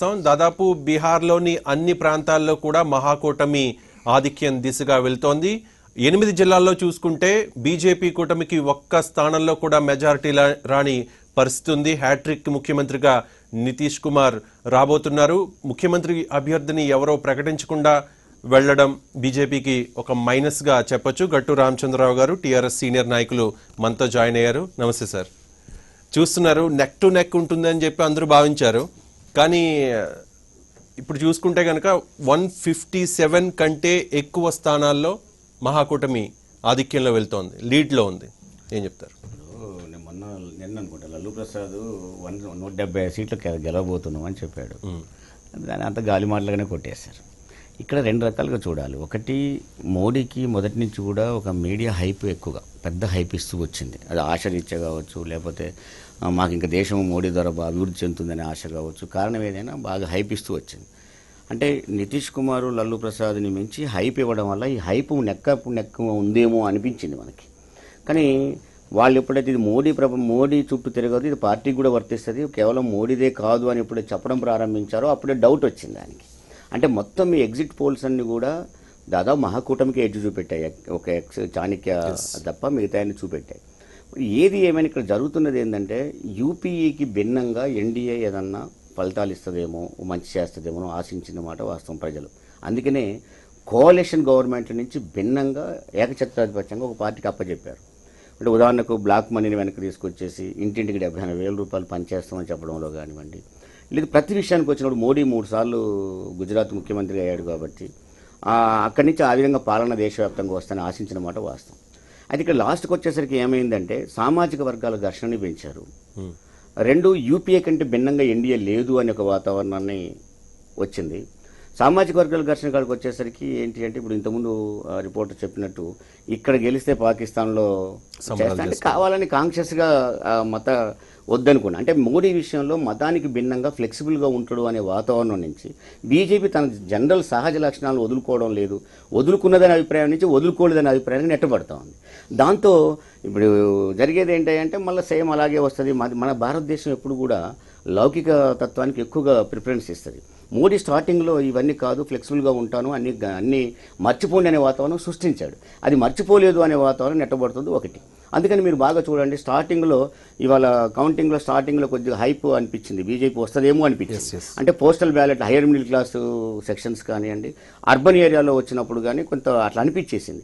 చూస్తాం. దాదాపు బీహార్లోని అన్ని ప్రాంతాల్లో కూడా మహాకూటమి ఆధిక్యం దిశగా వెళ్తోంది. 8 జిల్లాల్లో చూసుకుంటే బీజేపీ కూటమికి ఒక్క స్థానంలో కూడా మెజారిటీ రాని పరిస్థితి ఉంది. హ్యాట్రిక్ ముఖ్యమంత్రిగా నితీష్ కుమార్ రాబోతున్నారు. ముఖ్యమంత్రి అభ్యర్థిని ఎవరో ప్రకటించకుండా వెళ్లడం బీజేపీకి ఒక మైనస్గా చెప్పొచ్చు. గట్టు రామచంద్రరావు గారు టీఆర్ఎస్ సీనియర్ నాయకులు మనతో జాయిన్ అయ్యారు. నమస్తే సార్. చూస్తున్నారు, నెక్ టు నెక్ ఉంటుందని చెప్పి అందరూ భావించారు. కానీ ఇప్పుడు చూసుకుంటే కనుక 157 కంటే ఎక్కువ స్థానాల్లో మహాకూటమి ఆధిక్యంలో వెళ్తోంది, లీడ్లో ఉంది. ఏం చెప్తారు? నిన్న అనుకుంటా లల్లు ప్రసాద్ 170 సీట్లు గెలవబోతున్నాం అని చెప్పాడు. దాని అంత గాలి మాటలుగానే కొట్టేశారు. ఇక్కడ 2 రకాలుగా చూడాలి. ఒకటి, మోడీకి మొదటి నుంచి కూడా ఒక మీడియా హైప్ ఎక్కువగా పెద్ద హైప్ ఇస్తూ వచ్చింది. అది ఆశరీత్యా కావచ్చు, లేకపోతే మాకు ఇంకా దేశం మోడీ ద్వారా అభివృద్ధి చెందుతుందనే ఆశ కావచ్చు. కారణం ఏదైనా బాగా హైప్ ఇస్తూ వచ్చింది. అంటే నితీష్ కుమార్ లల్లు ప్రసాద్ని మించి హైప్ ఇవ్వడం వల్ల ఈ హైప్ నెక్క ఉందేమో అనిపించింది మనకి. కానీ వాళ్ళు ఎప్పుడైతే ఇది మోడీ చుట్టూ తిరగదు, ఇది పార్టీకి కూడా వర్తిస్తుంది, కేవలం మోడీదే కాదు అని ఎప్పుడైతే చెప్పడం ప్రారంభించారో అప్పుడే డౌట్ వచ్చింది దానికి. అంటే మొత్తం ఈ ఎగ్జిట్ పోల్స్ అన్ని కూడా దాదాపు మహాకూటమికి ఎడ్జ్ చూపెట్టాయి. ఒక చాణక్య తప్ప మిగతా అన్ని చూపెట్టాయి. ఏది ఏమైనా ఇక్కడ జరుగుతున్నది ఏంటంటే యూపీఏకి భిన్నంగా ఎన్డీఏ ఏదన్నా ఫలితాలు ఇస్తుందేమో, మంచి చేస్తుందేమో ఆశించిన మాట వాస్తవం ప్రజలు. అందుకనే కోalition గవర్నమెంట్ నుంచి భిన్నంగా ఏకఛత్రాధిపత్యంగా ఒక పార్టీకి అప్పచెప్పారు. అంటే ఉదాహరణకు బ్లాక్ మనీని వెనక్కి తీసుకొచ్చేసి ఇంటింటికి 75,000 రూపాయలు పనిచేస్తామని చెప్పడంలో కానివ్వండి, లేదు ప్రతి విషయానికి వచ్చినప్పుడు మోడీ 3 సార్లు గుజరాత్ ముఖ్యమంత్రిగా అయ్యాడు కాబట్టి అక్కడి నుంచి ఆ విధంగా పాలన దేశవ్యాప్తంగా వస్తుందని ఆశించిన మాట వాస్తవం. అయితే ఇక్కడ లాస్ట్కి వచ్చేసరికి ఏమైందంటే సామాజిక వర్గాల ఘర్షణని పెంచారు. 2, యూపీఏ కంటే భిన్నంగా ఎన్డీఏ లేదు అనే ఒక వాతావరణాన్ని వచ్చింది. సామాజిక వర్గాల ఘర్షణ కాడికి వచ్చేసరికి ఏంటి అంటే ఇప్పుడు ఇంతకుముందు రిపోర్టర్ చెప్పినట్టు ఇక్కడ గెలిస్తే పాకిస్తాన్లో అంటే కావాలని కాన్షియస్గా మత వద్దనుకున్నా. అంటే మోడీ విషయంలో మతానికి భిన్నంగా ఫ్లెక్సిబుల్గా ఉంటాడు అనే వాతావరణం నుంచి బీజేపీ తన జనరల్ సహజ లక్షణాలను వదులుకోవడం లేదు, వదులుకున్నదనే అభిప్రాయం నుంచి వదులుకోలేదనే అభిప్రాయాన్ని నెట్టబడతా ఉంది. దాంతో ఇప్పుడు జరిగేది ఏంటంటే మళ్ళీ సేమ్ అలాగే వస్తుంది. మన భారతదేశం ఎప్పుడు కూడా లౌకిక తత్వానికి ఎక్కువగా ప్రిఫరెన్స్ ఇస్తుంది. మోడీ స్టార్టింగ్లో ఇవన్నీ కాదు, ఫ్లెక్సిబుల్గా ఉంటాను, అన్నీ మర్చిపోండి అనే వాతావరణం సృష్టించాడు. అది మర్చిపోలేదు అనే వాతావరణం నెట్టబడుతుంది ఒకటి. అందుకని మీరు బాగా చూడండి, స్టార్టింగ్లో ఇవాళ కౌంటింగ్లో స్టార్టింగ్లో కొద్దిగా హైప్ అనిపించింది, బీజేపీ వస్తుందేమో అనిపించింది. అంటే postal ballot hire middle class sections కానివ్వండి, అర్బన్ ఏరియాలో వచ్చినప్పుడు కానీ కొంత అట్లా అనిపించేసింది.